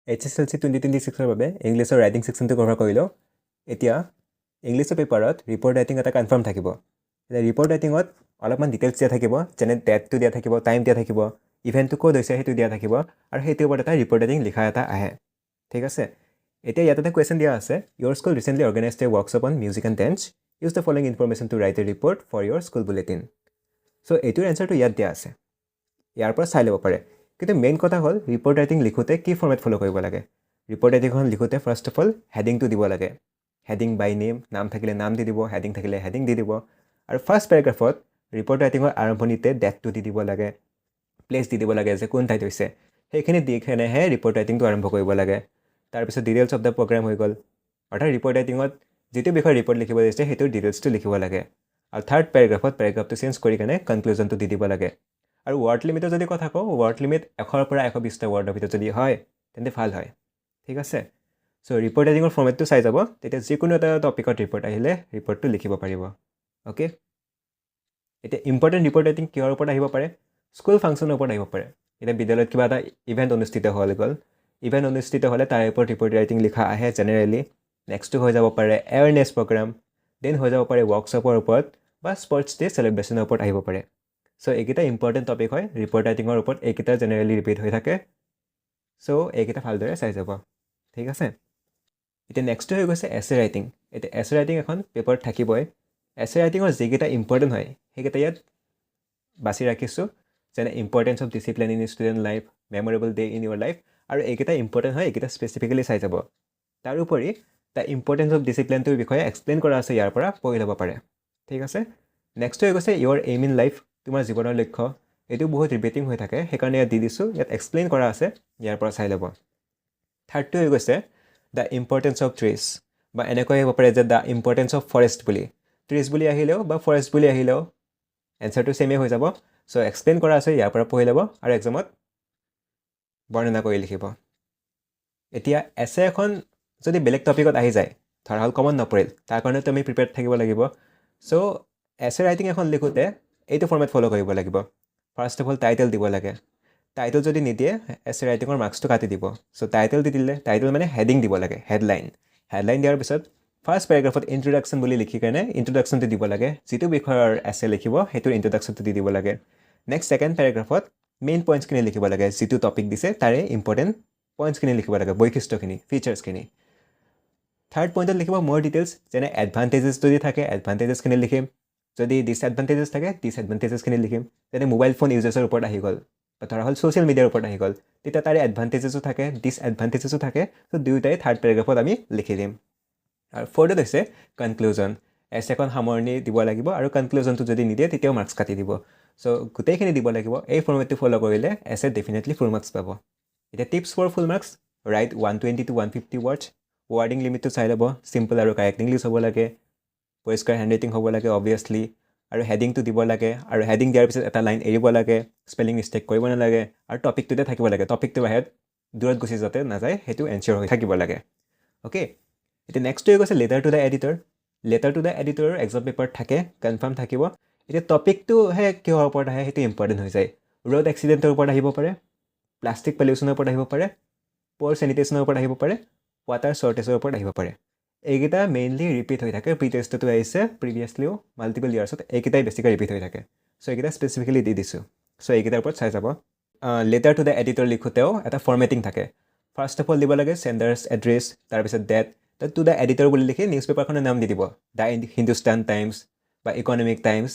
HSLC 2026 বাবে ইংলিছৰ writing সেকশনটো cover কৰিলো এতিয়া ইংলিছৰ পেপাৰত ৰিপৰ্ট ৰাইটিং এটা কনফাৰ্ম থাকিব এতিয়া ৰিপৰ্ট ৰাইটিংত অলপমান ডিটেইলছ দিয়া থাকিব যেনে ডেটটো দিয়া থাকিব টাইম দিয়া থাকিব ইভেন্টটো ক'ত হৈছে সেইটো দিয়া থাকিব আৰু সেইটোৰ ওপৰত এটা ৰিপৰ্ট ৰাইটিং লিখা এটা আহে ঠিক আছে এতিয়া ইয়াত এটা কোৱেশ্চন দিয়া আছে your school recently organized a workshop on music and dance use the following information to write a report for your school bulletin so এইটোৰ এনসাৰটো ইয়াত দিয়া আছে ইয়াৰ পৰা চাই ল'ব পাৰে কিন্তু মেইন কথা হ'ল ৰিপৰ্ট ৰাইটিং লিখোতে কি ফৰ্মেট ফলো কৰিব লাগে ৰিপৰ্ট ৰাইটিংখন লিখোতে ফাৰ্ষ্ট অফ অল হেডিংটো দিব লাগে হেডিং বাই নেম নাম থাকিলে নাম দি দিব হেডিং থাকিলে হেডিং দি দিব আৰু ফাৰ্ষ্ট পেৰাগ্ৰাফত ৰিপৰ্ট ৰাইটিংৰ আৰম্ভণিতে ডেটটো দি দিব লাগে প্লেচ দি দিব লাগে যে কোন ঠাইত হৈছে সেইখিনি দি কেনেহে ৰিপৰ্ট ৰাইটিংটো আৰম্ভ কৰিব লাগে তাৰপিছত ডিটেইলছ অফ দ্য প্ৰগ্ৰাম হৈ গ'ল অৰ্থাৎ ৰিপৰ্ট ৰাইটিংত যিটো বিষয়ে ৰিপৰ্ট লিখিব দিছে সেইটোৰ ডিটেইলছটো লিখিব লাগে আৰু থাৰ্ড পেৰাগ্ৰাফত পেৰাগ্ৰাফটো চেঞ্জ কৰি কেনে কনক্লুজনটো দি দিব লাগে আৰু ৱৰ্ড লিমিটৰ যদি কথা কওঁ ৱৰ্ড লিমিট 100 পৰা 120টা ৱৰ্ডৰ ভিতৰত যদি হয় তেন্তে ভাল হয় ঠিক আছে সো ৰিপৰ্ট ৰাইটিংৰ ফৰ্মেটটো চাই যাব তেতিয়া যিকোনো এটা টপিকত ৰিপৰ্ট আহিলে ৰিপৰ্টটো লিখিব পাৰিব ওকে এতিয়া ইম্পৰ্টেণ্ট ৰিপৰ্ট ৰাইটিং কিহৰ ওপৰত আহিব পাৰে স্কুল ফাংচনৰ ওপৰত আহিব পাৰে এতিয়া বিদ্যালয়ত কিবা এটা ইভেন্ট অনুষ্ঠিত হ'ল ইভেন্ট অনুষ্ঠিত হ'লে তাৰ ওপৰত ৰিপৰ্ট ৰাইটিং লিখা আহে জেনেৰেলি নেক্সটটো হৈ যাব পাৰে এৱাৰনেছ প্ৰগ্ৰাম দেন হৈ যাব পাৰে ৱৰ্কশ্বপৰ ওপৰত বা স্পৰ্টছ ডে চেলিব্ৰেশ্যনৰ ওপৰত আহিব পাৰে সো এইকেইটা ইম্পৰ্টেণ্ট টপিক হয় ৰিপৰ্ট ৰাইটিঙৰ ওপৰত এইকেইটা জেনেৰেলি ৰিপিট হৈ থাকে সো এইকেইটা ভালদৰে চাই যাব ঠিক আছে এতিয়া নেক্সটটো হৈ গৈছে এছে ৰাইটিং এতিয়া এছে ৰাইটিং এখন পেপাৰত থাকিবই এছে ৰাইটিঙৰ যিকেইটা ইম্পৰ্টেণ্ট হয় সেইকেইটা ইয়াত বাছি ৰাখিছোঁ যেনে importance of discipline in student life memorable day in Euro life আৰু এইকেইটা ইম্পৰ্টেণ্ট হয় এইকেইটা স্পেচিফিকেলি চাই যাব তাৰোপৰি দ্য ইম্পৰ্টেঞ্চ অফ ডিচিপ্লিনটোৰ বিষয়ে এক্সপ্লেইন কৰা আছে ইয়াৰ পৰা পঢ়ি ল'ব পাৰে ঠিক আছে নেক্সট হৈ গৈছে ইয়ৰ এইম ইন লাইফ তোমাৰ জীৱনৰ লক্ষ্য এইটো বহুত ৰিপিটিং হৈ থাকে সেইকাৰণে ইয়াত দি দিছোঁ ইয়াত এক্সপ্লেইন কৰা আছে ইয়াৰ পৰা চাই ল'ব থাৰ্ডটো হৈ গৈছে দ্য ইম্পৰ্টেঞ্চ অফ ট্ৰিজ বা এনেকৈ আহিব পাৰে যে দ্য ইম্পৰ্টেঞ্চ অফ ফৰেষ্ট বুলি ট্ৰিজ বুলি আহিলেও বা ফৰেষ্ট বুলি আহিলেও এনচাৰটো ছেমেই হৈ যাব চ' এক্সপ্লেইন কৰা আছে ইয়াৰ পৰা পঢ়ি ল'ব আৰু এক্সামত বৰ্ণনা কৰি লিখিব এতিয়া এছে এখন যদি বেলেগ টপিকত আহি যায় ধৰা হ'ল কমন নপৰিল তাৰ কাৰণে তুমি প্ৰিপেয়াৰ্ড থাকিব লাগিব চ' এছে ৰাইটিং এখন লিখোঁতে এইটো ফৰ্মেট ফ'ল' কৰিব লাগিব ফাৰ্ষ্ট অফ অল টাইটেল দিব লাগে টাইটেল যদি নিদিয়ে এছে ৰাইটিঙৰ মাৰ্কছটো কাটি দিব চ' টাইটেল দি দিলে টাইটেল মানে হেডিং দিব লাগে হেডলাইন দিয়াৰ পিছত ফাৰ্ষ্ট পেৰাগ্ৰাফত ইন্ট্ৰডাকশ্যন বুলি লিখি কেনে ইন্ট্ৰডাকশ্যনটো দিব লাগে যিটো বিষয়ৰ এছে লিখিব সেইটোৰ ইন্ট্ৰডাকশ্যনটো দি দিব লাগে নেক্সট ছেকেণ্ড পেৰাগ্ৰাফত মেইন পইণ্টছখিনি লিখিব লাগে যিটো টপিক দিছে তাৰে ইম্পৰ্টেণ্ট পইণ্টছখিনি লিখিব লাগে বৈশিষ্ট্যখিনি ফিচাৰ্ছখিনি থাৰ্ড পইণ্টত লিখিব মোৰ ডিটেইলছ যেনে এডভান্টেজেছ যদি থাকে এডভান্টেজেছখিনি লিখিম যদি ডিছএডভান্টেজেছ থাকে ডিছএডভান্টেজেছখিনি লিখিম যেনে মোবাইল ফোন ইউজেছৰ ওপৰত আহি গ'ল বা ধৰা হ'ল ছ'চিয়েল মিডিয়াৰ ওপৰত আহি গ'ল তেতিয়া তাৰে এডভান্টেজেছো থাকে ডিছএডভান্টেজেছো থাকে চ' দুয়োটাই থাৰ্ড পেৰাগ্ৰাফত আমি লিখি দিম আৰু ফ'ৰ্থত হৈছে কনক্লুজন এছেখন সামৰণি দিব লাগিব আৰু কনক্লুজনটো যদি নিদিয়ে তেতিয়াও মাৰ্কছ কাটি দিব চ' গোটেইখিনি দিব লাগিব এই ফৰ্মেটটো ফ'ল' কৰিলে এছে ডেফিনেটলি ফুল মাৰ্কছ পাব এতিয়া tips for full marks right 120 to 150 words wording লিমিটটো চাই ল'ব চিম্পল আৰু কাৰেক্ট ইংলিছ হ'ব লাগে পৰিষ্কাৰ হেণ্ডৰাইটিং হ'ব লাগে অবভিয়াছলি আৰু হেডিংটো দিব লাগে আৰু হেডিং দিয়াৰ পিছত এটা লাইন এৰিব লাগে স্পেলিং মিষ্টেক কৰিব নালাগে আৰু টপিকটোতে থাকিব লাগে টপিকটো বাহিৰত দূৰত গুচি যাতে নাযায় সেইটো এনচিয়ৰ হৈ থাকিব লাগে অ'কে এতিয়া নেক্সটটো হৈ গৈছে লেটাৰ টু দ্য এডিটৰৰ এক্সাম পেপাৰত থাকে কনফাৰ্ম থাকিব এতিয়া টপিকটোহে কিহৰ ওপৰত আহে সেইটো ইম্পৰ্টেণ্ট হৈ যায় ৰোড এক্সিডেণ্টৰ ওপৰত আহিব পাৰে প্লাষ্টিক পলিউশ্যনৰ ওপৰত আহিব পাৰে প'ৰ চেনিটেশ্যনৰ ওপৰত আহিব পাৰে ৱাটাৰ শ্বৰ্টেজৰ ওপৰত আহিব পাৰে এইকেইটা মেইনলি ৰিপিট হৈ থাকে প্ৰি টেষ্টতো আহিছে প্ৰিভিয়াছলিও মাল্টিপল ইয়াৰ্ছত এইকেইটাই বেছিকৈ ৰিপিট হৈ থাকে চ' এইকেইটা স্পেচিফিকেলি দি দিছোঁ চ' এইকেইটাৰ ওপৰত চাই যাব লেটাৰ টু দ্য এডিটৰ লিখোঁতেও এটা ফৰ্মেটিং থাকে ফাৰ্ষ্ট অফ অল দিব লাগে চেণ্ডাৰ্ছ এড্ৰেছ তাৰপিছত ডেট টু দ্য এডিটৰ বুলি লিখি নিউজ পেপাৰখনৰ নাম দি দিব দ্য হিন্দুস্তান টাইমছ বা ইকনমিক টাইমছ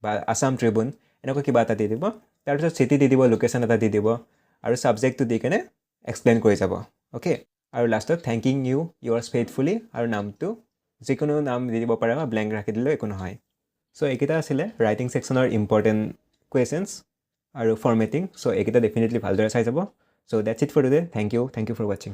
বা আছাম ট্ৰিবিউন এনেকুৱা কিবা এটা দি দিব তাৰপিছত চিটি দি দিব লোকেশ্যন এটা দি দিব আৰু ছাবজেক্টটো দি কেনে এক্সপ্লেইন কৰি যাব অ'কে আৰু লাষ্টত থেংকিং ইউ ইউৱাৰ্ছ ফেইথফুলি আৰু নামটো যিকোনো নাম দি দিব পাৰে বা ব্লেংক ৰাখি দিলেও একো নহয় চ' এইকেইটা আছিলে ৰাইটিং ছেকশ্যনৰ ইম্পৰ্টেণ্ট কুৱেশ্যনছ আৰু ফৰ্মেটিং চ' এইকেইটা ডেফিনেটলি ভালদৰে চাই যাব so' that's it for today thank you for ৱাচিং